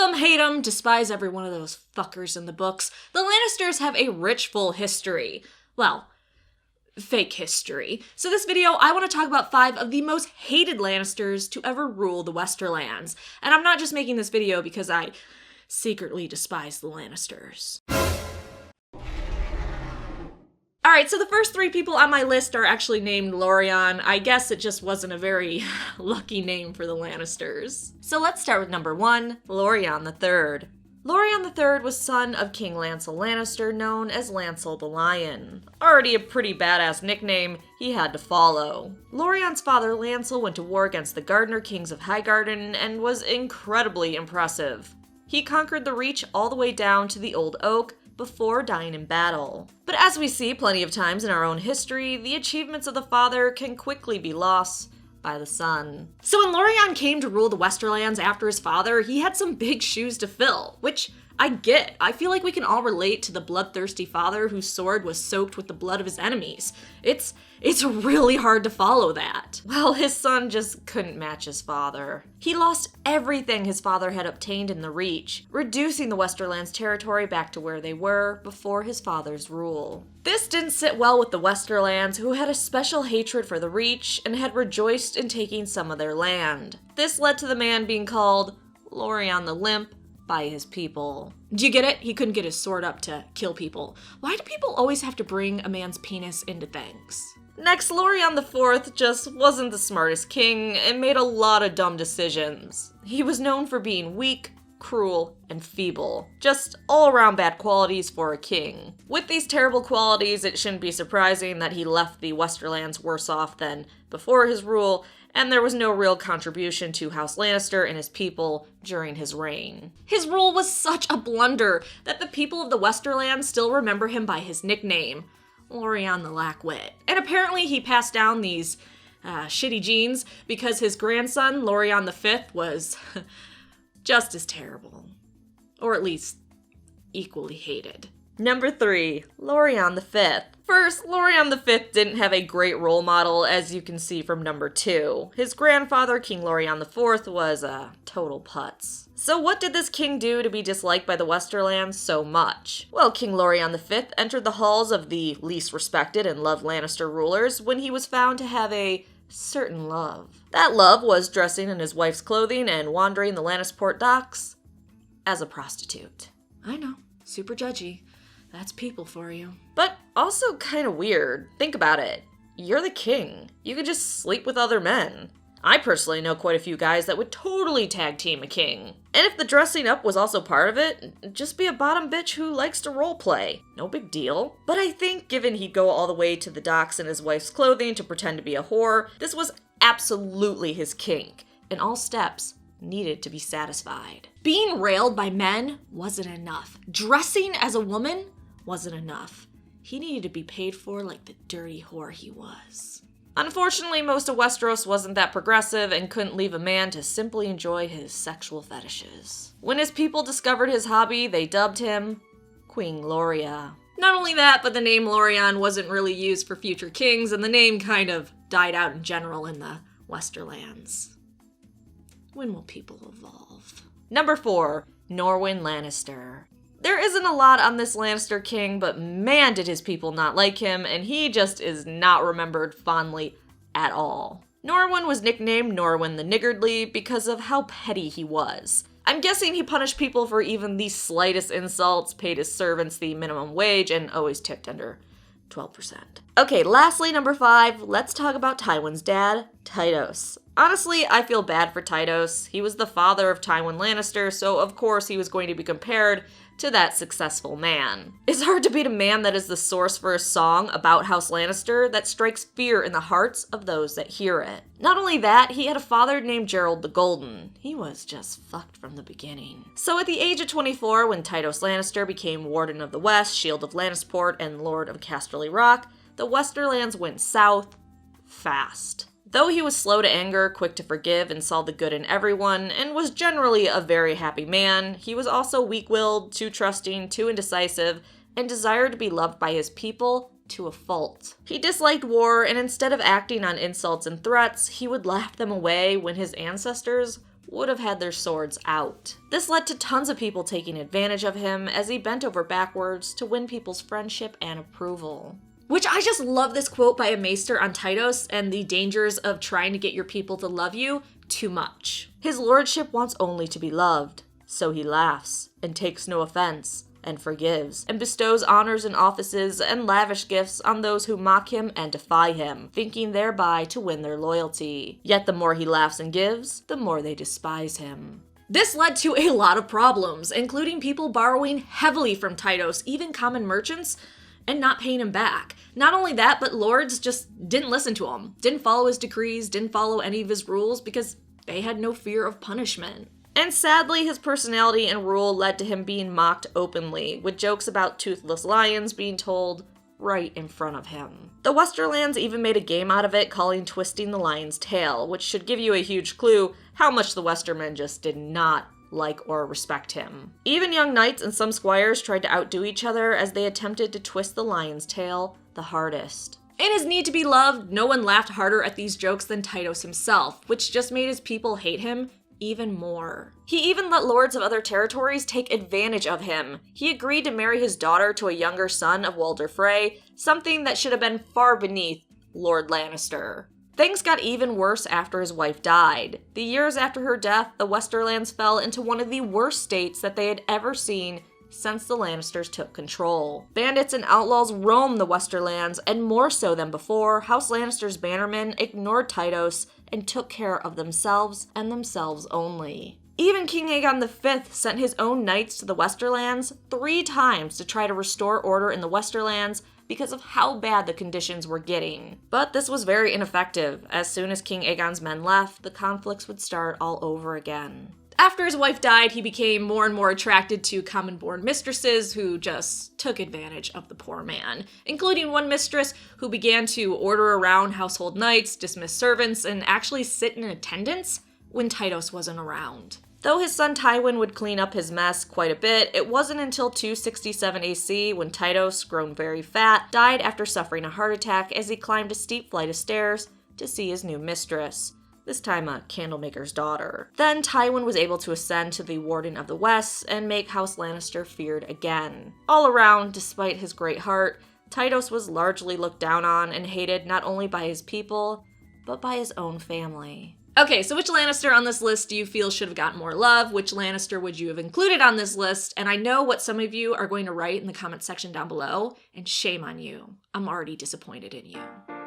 them, hate them, despise every one of those fuckers in the books, the Lannisters have a rich, full history. Well, fake history. So this video, I want to talk about 5 of the most hated Lannisters to ever rule the Westerlands. And I'm not just making this video because I secretly despise the Lannisters. Alright, so the first 3 people on my list are actually named Loron. I guess it just wasn't a very lucky name for the Lannisters. So let's start with number 1, Loron III. Loron III was son of King Lancel Lannister, known as Lancel the Lion. Already a pretty badass nickname he had to follow. Loron's father Lancel went to war against the Gardener Kings of Highgarden and was incredibly impressive. He conquered the Reach all the way down to the Old Oak before dying in battle. But as we see plenty of times in our own history, the achievements of the father can quickly be lost by the son. So when Loron came to rule the Westerlands after his father, he had some big shoes to fill, which I get. I feel like we can all relate to the bloodthirsty father whose sword was soaked with the blood of his enemies. It's really hard to follow that. Well, his son just couldn't match his father. He lost everything his father had obtained in the Reach, reducing the Westerlands territory back to where they were before his father's rule. This didn't sit well with the Westerlands, who had a special hatred for the Reach and had rejoiced in taking some of their land. This led to the man being called Loron the Limp by his people. Do you get it? He couldn't get his sword up to kill people. Why do people always have to bring a man's penis into things? Next, Loron IV just wasn't the smartest king and made a lot of dumb decisions. He was known for being weak, cruel, and feeble. Just all-around bad qualities for a king. With these terrible qualities, it shouldn't be surprising that he left the Westerlands worse off than before his rule, and there was no real contribution to House Lannister and his people during his reign. His rule was such a blunder that the people of the Westerlands still remember him by his nickname, Loron the Lawit. And apparently he passed down these shitty genes because his grandson, Loron V, was just as terrible. Or at least equally hated. Number 3, Loron V. First, Loron V didn't have a great role model, as you can see from number 2. His grandfather, King Loron IV, was a total putz. So what did this king do to be disliked by the Westerlands so much? Well, King Loron V entered the halls of the least respected and loved Lannister rulers when he was found to have a certain love. That love was dressing in his wife's clothing and wandering the Lannisport docks as a prostitute. I know, super judgy. That's people for you. But also kind of weird. Think about it. You're the king. You could just sleep with other men. I personally know quite a few guys that would totally tag team a king. And if the dressing up was also part of it, just be a bottom bitch who likes to roleplay. No big deal. But I think given he'd go all the way to the docks in his wife's clothing to pretend to be a whore, this was absolutely his kink, and all steps needed to be satisfied. Being railed by men wasn't enough. Dressing as a woman wasn't enough. He needed to be paid for like the dirty whore he was. Unfortunately, most of Westeros wasn't that progressive and couldn't leave a man to simply enjoy his sexual fetishes. When his people discovered his hobby, they dubbed him Queen Gloria. Not only that, but the name Loron wasn't really used for future kings, and the name kind of died out in general in the Westerlands. When will people evolve? Number 4, Norwin Lannister. There isn't a lot on this Lannister king, but man did his people not like him, and he just is not remembered fondly at all. Norwin was nicknamed Norwin the Niggardly because of how petty he was. I'm guessing he punished people for even the slightest insults, paid his servants the minimum wage, and always tipped under 12%. Okay, lastly, number 5, let's talk about Tywin's dad, Titos. Honestly, I feel bad for Titos. He was the father of Tywin Lannister, so of course he was going to be compared to that successful man. It's hard to beat a man that is the source for a song about House Lannister that strikes fear in the hearts of those that hear it. Not only that, he had a father named Gerald the Golden. He was just fucked from the beginning. So at the age of 24, when Titos Lannister became Warden of the West, Shield of Lannisport, and Lord of Casterly Rock, the Westerlands went south fast. Though he was slow to anger, quick to forgive, and saw the good in everyone, and was generally a very happy man, he was also weak-willed, too trusting, too indecisive, and desired to be loved by his people to a fault. He disliked war, and instead of acting on insults and threats, he would laugh them away when his ancestors would have had their swords out. This led to tons of people taking advantage of him as he bent over backwards to win people's friendship and approval. Which I just love this quote by a maester on Titos and the dangers of trying to get your people to love you too much. His lordship wants only to be loved, so he laughs and takes no offense, and forgives, and bestows honors and offices and lavish gifts on those who mock him and defy him, thinking thereby to win their loyalty. Yet the more he laughs and gives, the more they despise him. This led to a lot of problems, including people borrowing heavily from Titos, even common merchants, and not paying him back. Not only that, but lords just didn't listen to him, didn't follow his decrees, didn't follow any of his rules because they had no fear of punishment. And sadly, his personality and rule led to him being mocked openly, with jokes about toothless lions being told right in front of him. The Westerlands even made a game out of it, calling twisting the lion's tail, which should give you a huge clue how much the Westermen just did not like or respect him. Even young knights and some squires tried to outdo each other as they attempted to twist the lion's tail the hardest. In his need to be loved, no one laughed harder at these jokes than Titos himself, which just made his people hate him even more. He even let lords of other territories take advantage of him. He agreed to marry his daughter to a younger son of Walder Frey, something that should have been far beneath Lord Lannister. Things got even worse after his wife died. The years after her death, the Westerlands fell into one of the worst states that they had ever seen since the Lannisters took control. Bandits and outlaws roamed the Westerlands, and more so than before, House Lannister's bannermen ignored Titos and took care of themselves and themselves only. Even King Aegon V sent his own knights to the Westerlands 3 times to try to restore order in the Westerlands because of how bad the conditions were getting. But this was very ineffective. As soon as King Aegon's men left, the conflicts would start all over again. After his wife died, he became more and more attracted to common-born mistresses who just took advantage of the poor man, including one mistress who began to order around household knights, dismiss servants, and actually sit in attendance when Titos wasn't around. Though his son Tywin would clean up his mess quite a bit, it wasn't until 267 AC when Titos, grown very fat, died after suffering a heart attack as he climbed a steep flight of stairs to see his new mistress. This time a candlemaker's daughter. Then Tywin was able to ascend to the Warden of the West and make House Lannister feared again. All around, despite his great heart, Titos was largely looked down on and hated not only by his people, but by his own family. Okay, so which Lannister on this list do you feel should have gotten more love? Which Lannister would you have included on this list? And I know what some of you are going to write in the comment section down below, and shame on you. I'm already disappointed in you.